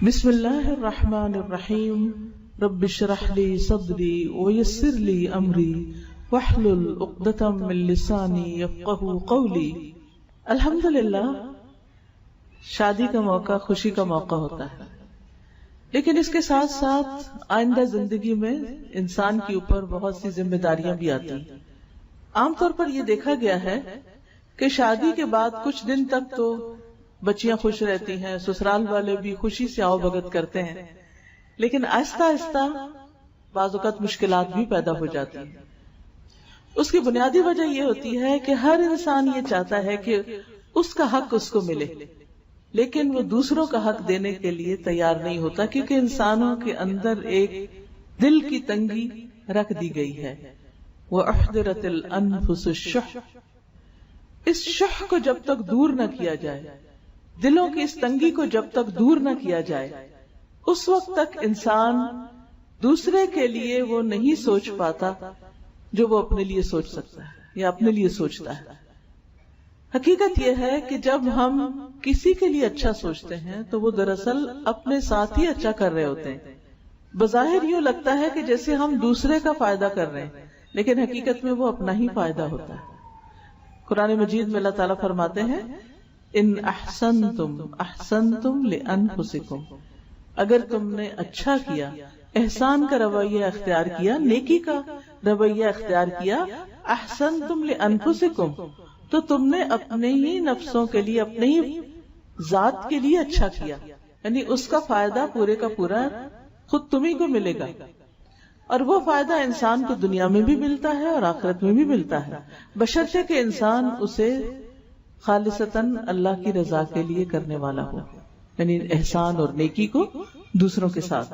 بسم اللہ الرحمن الرحیم رب اشرح لی صدری ویسر لی امری واحلل عقدۃ من لسانی یفقہوا قولی۔ الحمدللہ شادی کا موقع خوشی کا موقع ہوتا ہے، لیکن اس کے ساتھ ساتھ آئندہ زندگی میں انسان کے اوپر بہت سی ذمہ داریاں بھی آتی ہیں۔ عام طور پر یہ دیکھا گیا ہے کہ شادی کے بعد کچھ دن تک تو بچیاں خوش رہتی ہیں، سسرال والے بھی خوشی سے آؤ بھگت کرتے ہیں، لیکن آہستہ آہستہ بعض اوقات مشکلات بھی پیدا ہو جاتی ہیں۔ اس کی بنیادی وجہ یہ ہوتی ہے کہ ہر انسان یہ چاہتا ہے کہ اس کا حق اس کو ملے، لیکن وہ دوسروں کا حق دینے کے لیے تیار نہیں ہوتا، کیونکہ انسانوں کے اندر ایک دل کی تنگی رکھ دی گئی ہے۔ وَأُحْضِرَتِ الْأَنفُسُ الشُّحَّ، اس شح کو جب تک دور نہ کیا جائے، دلوں کی اس تنگی کو جب تک دور نہ کیا جائے، اس وقت تک انسان دوسرے کے لیے وہ نہیں سوچ پاتا جو وہ اپنے لیے سوچ سکتا ہے یا اپنے لیے سوچتا ہے۔ حقیقت یہ ہے کہ جب ہم کسی کے لیے اچھا سوچتے ہیں تو وہ دراصل اپنے ساتھ ہی اچھا کر رہے ہوتے ہیں۔ بظاہر یوں لگتا ہے کہ جیسے ہم دوسرے کا فائدہ کر رہے ہیں، لیکن حقیقت میں وہ اپنا ہی فائدہ ہوتا ہے۔ قرآن مجید میں اللہ تعالیٰ فرماتے ہیں ان احسنتم احسنتم لانفسکم، اگر تم نے اچھا کیا، احسان کا رویہ اختیار کیا، نیکی کا رویہ اختیار کیا، احسنتم لانفسکم، تو تم نے اپنے ہی نفسوں کے لیے، اپنے ہی ذات کے لیے اچھا کیا، یعنی اس کا فائدہ پورے کا پورا خود تمہیں کو ملے گا، اور وہ فائدہ انسان کو دنیا میں بھی ملتا ہے اور آخرت میں بھی ملتا ہے، بشرطے کہ انسان اسے خالصتاً اللہ کی رضا کے لیے کرنے والا ہو، یعنی احسان اور نیکی کو دوسروں کے ساتھ۔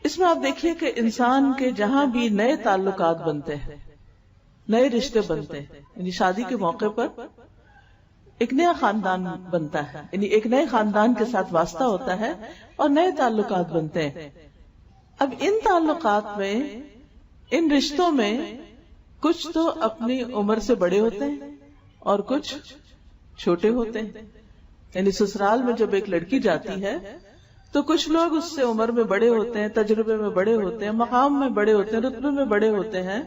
اس میں آپ دیکھیے کہ انسان کے جہاں بھی نئے تعلقات بنتے ہیں، نئے رشتے بنتے ہیں، یعنی شادی کے موقع پر ایک نیا خاندان بنتا ہے، یعنی ایک نئے خاندان کے ساتھ واسطہ ہوتا ہے اور نئے تعلقات بنتے ہیں۔ اب ان تعلقات میں، ان رشتوں میں کچھ تو اپنی عمر سے بڑے ہوتے ہیں اور کچھ چھوٹے ہوتے ہیں، یعنی سسرال میں جب ایک لڑکی جاتی ہے تو کچھ لوگ اس سے عمر میں بڑے ہوتے ہیں، تجربے میں بڑے ہوتے ہیں، مقام میں بڑے ہوتے ہیں، رتبے میں بڑے ہوتے ہیں،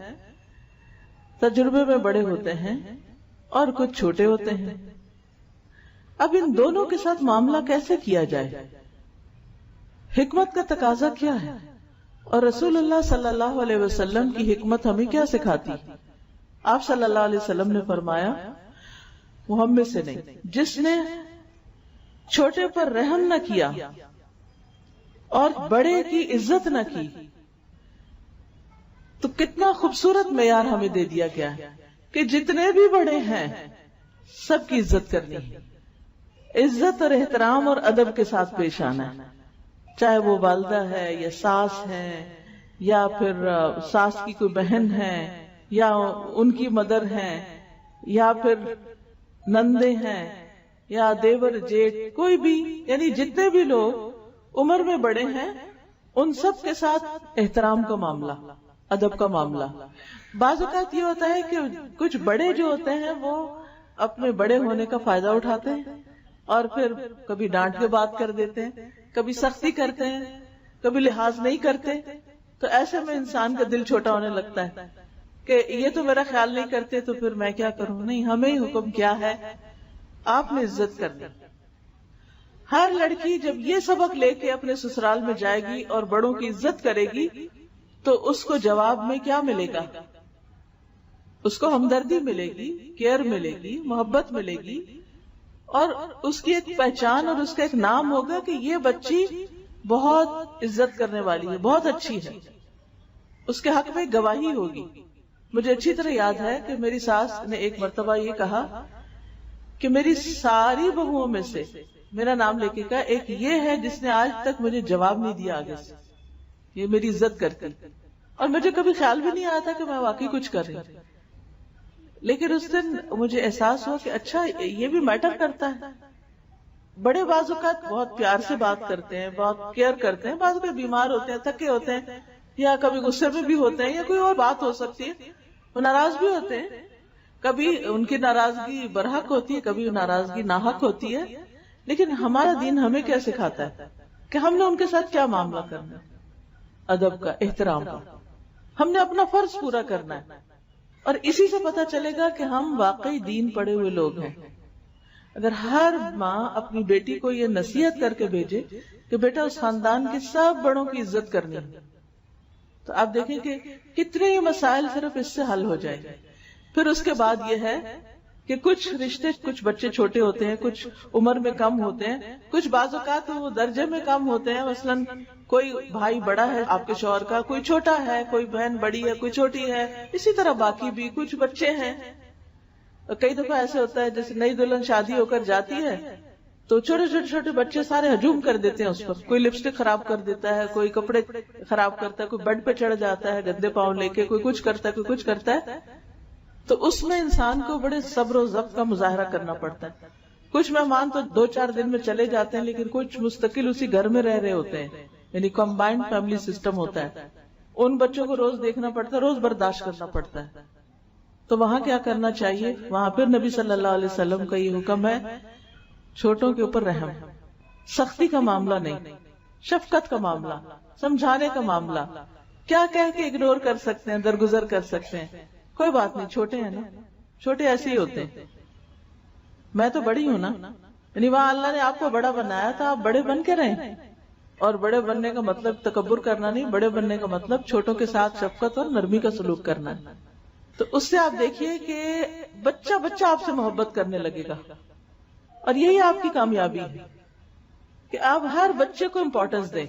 تجربے میں بڑے ہوتے ہیں، اور کچھ چھوٹے ہوتے ہیں۔ اب ان دونوں کے ساتھ معاملہ کیسے کیا جائے؟ حکمت کا تقاضا کیا ہے، اور رسول اللہ صلی اللہ علیہ وسلم کی حکمت ہمیں کیا سکھاتی؟ آپ صلی اللہ علیہ وسلم نے فرمایا، وہ ہم میں سے نہیں، جس نے چھوٹے پر رحم نہ کیا اور بڑے کی عزت نہ کی، تو کتنا خوبصورت معیار ہمیں دے دیا گیا ہے کہ جتنے بھی بڑے ہیں سب کی عزت کرنی ہے، عزت اور احترام اور ادب کے ساتھ پیش آنا ہے، چاہے وہ والدہ ہے یا ساس ہے یا پھر ساس کی کوئی بہن ہے یا ان کی مدر ہیں یا پھر نندے ہیں یا دیور جیٹ، کوئی بھی، یعنی جتنے بھی لوگ عمر میں بڑے ہیں ان سب کے ساتھ احترام کا معاملہ، ادب کا معاملہ۔ بعض اوقات یہ ہوتا ہے کہ کچھ بڑے جو ہوتے ہیں وہ اپنے بڑے ہونے کا فائدہ اٹھاتے ہیں اور پھر کبھی ڈانٹ کے بات کر دیتے ہیں، کبھی سختی کرتے ہیں، کبھی لحاظ نہیں کرتے، تو ایسے میں انسان کا دل چھوٹا ہونے لگتا ہے کہ یہ تو میرا خیال نہیں کرتے تو پھر میں کیا کروں۔ نہیں، ہمیں ہی حکم کیا ہے، آپ نے عزت کرنی۔ ہر لڑکی جب یہ سبق لے کے اپنے سسرال میں جائے گی اور بڑوں کی عزت کرے گی تو اس کو جواب میں کیا ملے گا؟ اس کو ہمدردی ملے گی، کیئر ملے گی، محبت ملے گی، اور اس کی ایک پہچان اور اس کا ایک نام ہوگا کہ یہ بچی بہت عزت کرنے والی ہے، بہت اچھی ہے، اس کے حق میں گواہی ہوگی۔ مجھے اچھی طرح یاد ہے کہ میری ساس نے ایک مرتبہ یہ کہا کہ میری ساری بہوؤں میں سے، میرا نام لے کے کہا، ایک یہ ہے جس نے آج تک مجھے جواب نہیں دیا آگے سے، یہ میری عزت کرتی، اور مجھے کبھی خیال بھی نہیں آیا تھا کہ میں واقعی کچھ کر رہی ہوں، لیکن اس دن مجھے احساس ہوا کہ اچھا یہ بھی میٹر کرتا ہے۔ بڑے بعض اوقات بہت پیار سے بات کرتے ہیں، بہت کیئر کرتے ہیں، بعض اوقات بیمار ہوتے ہیں، تھکے ہوتے ہیں، یا کبھی غصے میں بھی ہوتے ہیں، یا کوئی اور بات ہو سکتی ہے، وہ ناراض بھی ہوتے ہیں، کبھی ان کی ناراضگی برحق ہوتی ہے، کبھی ناراضگی ناحق ہوتی ہے، لیکن ہمارا دین ہمیں کیا سکھاتا ہے کہ ہم نے ان کے ساتھ کیا معاملہ کرنا ہے، ادب کا، احترام کا. ہم نے اپنا فرض پورا کرنا ہے. اور اسی سے پتہ چلے گا کہ ہم واقعی دین پڑھے ہوئے لوگ ہیں. اگر ہر ماں اپنی بیٹی کو یہ نصیحت کر کے بھیجے کہ بیٹا اس خاندان کے سب بڑوں کی عزت کرنی ہے، تو آپ دیکھیں کہ کتنے ہی مسائل صرف اس سے حل ہو جائیں گے. پھر اس کے بعد یہ ہے کہ کچھ رشتے، کچھ بچے چھوٹے ہوتے ہیں، کچھ عمر میں کم ہوتے ہیں، کچھ بعض اوقات وہ درجے میں کم ہوتے ہیں. مثلاً کوئی بھائی بڑا ہے آپ کے شوہر کا، کوئی چھوٹا ہے، کوئی بہن بڑی ہے، کوئی چھوٹی ہے، اسی طرح باقی بھی کچھ بچے ہیں. کئی دفعہ ایسے ہوتا ہے جیسے نئی دلہن شادی ہو کر جاتی ہے تو چھوٹے چھوٹے چھوٹے بچے سارے ہجوم کر دیتے ہیں اس پر. کوئی لپسٹک خراب کر دیتا ہے، کوئی کپڑے خراب کرتا ہے، کوئی بیڈ پہ چڑھ جاتا ہے گندے پاؤں لے کے، کوئی کچھ کرتا ہے، کوئی کچھ کرتا ہے. تو اس میں انسان کو بڑے صبر و ضبط کا مظاہرہ کرنا پڑتا ہے. کچھ مہمان تو 2-4 دن میں چلے جاتے ہیں، لیکن کچھ مستقل اسی گھر میں رہ رہے ہوتے ہیں، یعنی کمبائنڈ فیملی سسٹم ہوتا ہے. ان بچوں کو روز دیکھنا پڑتا ہے، روز برداشت کرنا پڑتا ہے. تو وہاں کیا کرنا چاہیے؟ وہاں پھر نبی صلی اللہ علیہ وسلم کا یہ حکم ہے، چھوٹوں کے اوپر رحم، سختی کا معاملہ نہیں، شفقت کا معاملہ، سمجھانے کا معاملہ. کیا کہہ کے اگنور کر سکتے ہیں، درگزر کر سکتے ہیں، کوئی بات نہیں، چھوٹے ہیں نا، چھوٹے ایسے ہی ہوتے ہیں. میں تو بڑی ہوں نا، یعنی وہاں اللہ نے آپ کو بڑا بنایا تھا، آپ بڑے بن کے رہیں. اور بڑے بننے کا مطلب تکبر کرنا نہیں، بڑے بننے کا مطلب چھوٹوں کے ساتھ شفقت اور نرمی کا سلوک کرنا ہے. تو اس سے آپ دیکھیے کہ بچہ بچہ آپ سے محبت کرنے لگے گا. اور یہی آپ کی کامیابی ہے کہ آپ ہر بچے کو امپورٹنس دیں،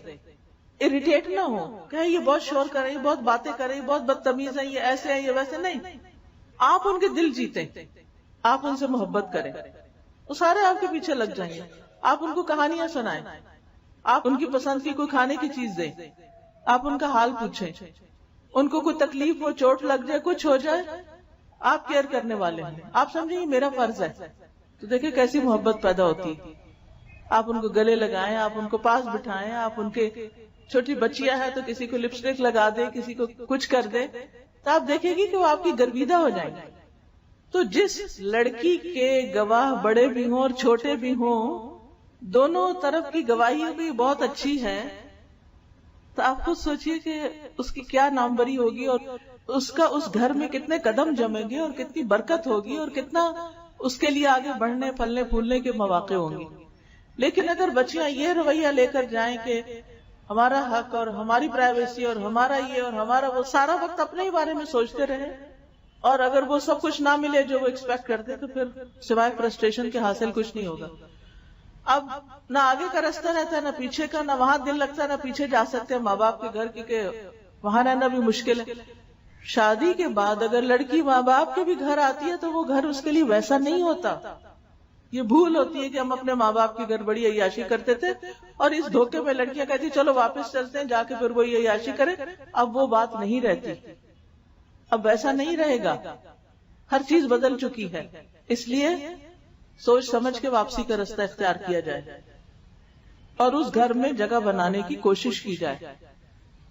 اریٹیٹ نہ ہو کہ یہ بہت شور کر رہے ہیں، بہت باتیں کر رہے ہیں، بہت بدتمیز ہیں، یہ ایسے ہیں، یہ ویسے. نہیں، آپ ان کے دل جیتیں، آپ ان سے محبت کریں، وہ سارے آپ کے پیچھے لگ جائیں گے. آپ ان کو کہانیاں سنائیں، آپ ان کی پسند کی کوئی کھانے کی چیز دیں، آپ ان کا حال پوچھیں. ان کو کوئی تکلیف ہو، چوٹ لگ جائے، کچھ ہو جائے، آپ کیئر کرنے والے ہیں، آپ سمجھیں یہ میرا فرض ہے. تو دیکھیں کیسی محبت پیدا ہوتی ہے. آپ ان کو گلے لگائیں، آپ ان کو پاس بٹھائیں، آپ ان کے چھوٹی بچیاں ہیں تو کسی کو لپسٹک لگا دے، کسی کو کچھ کر دے، تو آپ دیکھیں گی کہ وہ آپ کی گرویدہ ہو جائیں گے. تو جس لڑکی کے گواہ بڑے بھی ہوں اور چھوٹے بھی ہوں، دونوں طرف کی گواہی بھی بہت اچھی ہے، تو آپ خود سوچئے کہ اس کی کیا ناموری ہوگی، اور اس کا اس گھر میں کتنے قدم جمیں گے، اور کتنی برکت ہوگی، اور کتنا اس کے لیے آگے بڑھنے پھلنے پھولنے کے مواقع ہوں گے. لیکن اگر بچیاں یہ رویہ لے کر جائیں کہ ہمارا حق اور ہماری پرائیویسی اور ہمارا یہ اور ہمارا وہ، سارا وقت اپنے ہی بارے میں سوچتے رہے، اور اگر وہ سب کچھ نہ ملے جو وہ ایکسپیکٹ کرتے، تو پھر سوائے فرسٹریشن کے حاصل کچھ نہیں ہوگا. اب نہ آگے کا راستہ رہتا ہے، نہ پیچھے کا، نہ وہاں دل لگتا ہے، نہ پیچھے جا سکتے ہیں ماں باپ کے گھر، کیونکہ وہاں رہنا بھی مشکل ہے. شادی کے بعد اگر لڑکی ماں باپ کے بھی گھر آتی ہے تو وہ گھر اس کے لیے ویسا نہیں ہوتا. یہ بھول ہوتی ہے کہ ہم اپنے ماں باپ کی گھر بڑی عیاشی کرتے تھے، اور اس دھوکے میں لڑکیاں کہتی چلو واپس چلتے ہیں، جا کے پھر وہی عیاشی کرے. اب وہ بات نہیں رہتی، اب ویسا نہیں رہے گا، ہر چیز بدل چکی ہے. اس لیے سوچ سمجھ کے واپسی کا راستہ اختیار کیا جائے، اور اس گھر میں جگہ بنانے کی کوشش کی جائے.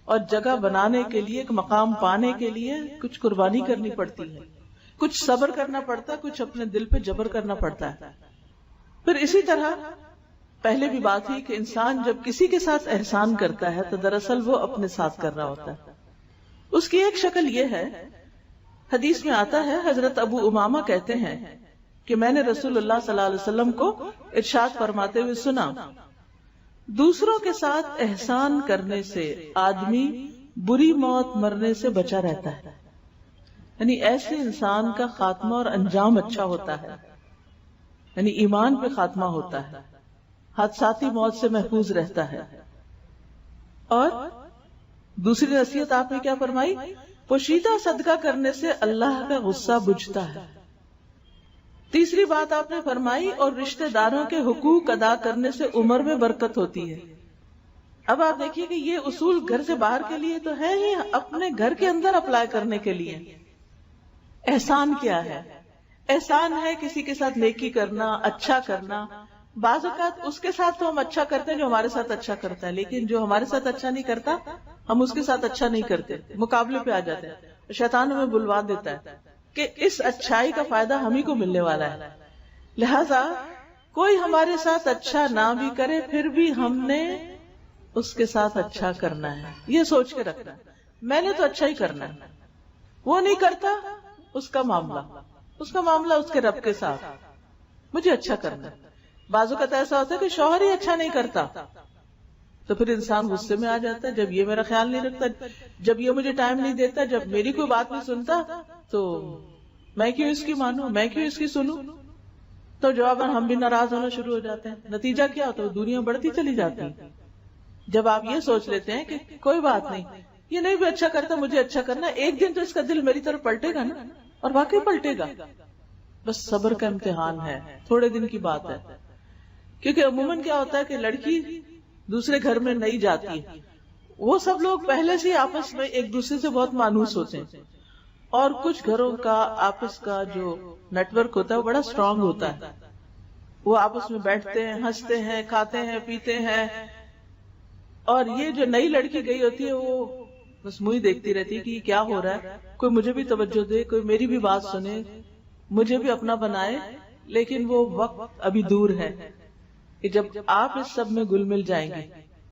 اور جگہ بنانے کے لیے، ایک مقام پانے کے لیے کچھ قربانی کرنی پڑتی ہے، کچھ صبر کرنا پڑتا ہے، کچھ اپنے دل پہ جبر کرنا پڑتا ہے. پھر اسی طرح پہلے بھی بات تھی کہ انسان جب کسی کے ساتھ احسان کرتا ہے تو دراصل وہ اپنے ساتھ کر رہا ہوتا ہے. اس کی ایک شکل یہ ہے، حدیث میں آتا ہے، حضرت ابو امامہ کہتے ہیں کہ میں نے رسول اللہ صلی اللہ علیہ وسلم کو ارشاد فرماتے ہوئے سنا، دوسروں کے ساتھ احسان کرنے سے آدمی بری موت مرنے سے بچا رہتا ہے. یعنی ایسے انسان کا خاتمہ اور انجام اچھا ہوتا ہے، یعنی ایمان پہ خاتمہ ہوتا ہے، حادثاتی موت سے محفوظ رہتا ہے. اور دوسری نصیحت آپ نے کیا فرمائی؟ پوشیدہ صدقہ کرنے سے اللہ کا غصہ بجھتا ہے. تیسری بات آپ نے فرمائی، اور رشتہ داروں کے حقوق ادا کرنے سے عمر میں برکت ہوتی ہے. اب آپ دیکھیے کہ یہ اصول گھر سے باہر کے لیے تو ہے ہی، اپنے گھر کے اندر اپلائی کرنے کے لیے. احسان کیا ہے؟ احسان ہے کسی کے ساتھ نیکی کرنا، اچھا کرنا. بعض اوقات اس کے ساتھ تو ہم اچھا کرتے ہیں جو ہمارے ساتھ اچھا کرتا ہے، لیکن جو ہمارے ساتھ اچھا نہیں کرتا ہم اس کے ساتھ اچھا نہیں کرتے، مقابلے پہ آ جاتے ہیں. شیطان ہمیں بلوا دیتا ہے کہ اس اچھائی کا فائدہ ہم ہی کو ملنے والا ہے. لہذا کوئی ہمارے ساتھ اچھا نہ بھی کرے پھر بھی ہم نے اس کے ساتھ اچھا کرنا ہے، یہ سوچ کے رکھنا ہے میں نے تو اچھا ہی کرنا ہے. وہ نہیں کرتا اس کا معاملہ اس کے رب کے ساتھ، مجھے اچھا کرنا ہے. بعض اوقات ایسا ہوتا ہے کہ شوہر ہی اچھا نہیں کرتا تو پھر انسان غصے میں آ جاتا ہے، جب یہ میرا خیال نہیں رکھتا، جب یہ مجھے ٹائم نہیں دیتا، جب میری کوئی بات نہیں سنتا تو میں کیوں اس کی مانوں، میں کیوں اس کی سنوں. تو جواباً ہم بھی ناراض ہونا شروع ہو جاتے ہیں. نتیجہ کیا ہوتا ہے؟ دنیا بڑھتی چلی جاتی ہے. جب آپ یہ سوچ لیتے ہیں کہ کوئی بات نہیں، یہ نہیں بھی اچھا کرتا، مجھے اچھا کرنا، ایک دن تو اس کا دل میری طرف پلٹے گا نا، اور واقعی پلٹے گا. بس صبر کا امتحان ہے، تھوڑے دن کی بات ہے. کیونکہ عموماً کیا ہوتا ہے کہ لڑکی دوسرے گھر میں نہیں جاتی ہے، وہ سب لوگ پہلے سے آپس میں ایک دوسرے سے بہت مانوس ہوتے ہیں، اور کچھ گھروں کا آپس کا جو نیٹ ورک ہوتا ہے وہ بڑا اسٹرانگ ہوتا ہے. وہ آپس میں بیٹھتے ہیں، ہنستے ہیں، کھاتے ہیں، پیتے ہیں. اور یہ جو نئی لڑکی گئی ہوتی ہے وہ بس منہ دیکھتی رہتی ہے کہ کیا ہو رہا ہے، کوئی مجھے بھی توجہ دے، کوئی میری بھی بات سنے، مجھے بھی اپنا بنائے. لیکن وہ وقت ابھی دور ہے کہ جب آپ اس سب میں گل مل جائیں گے.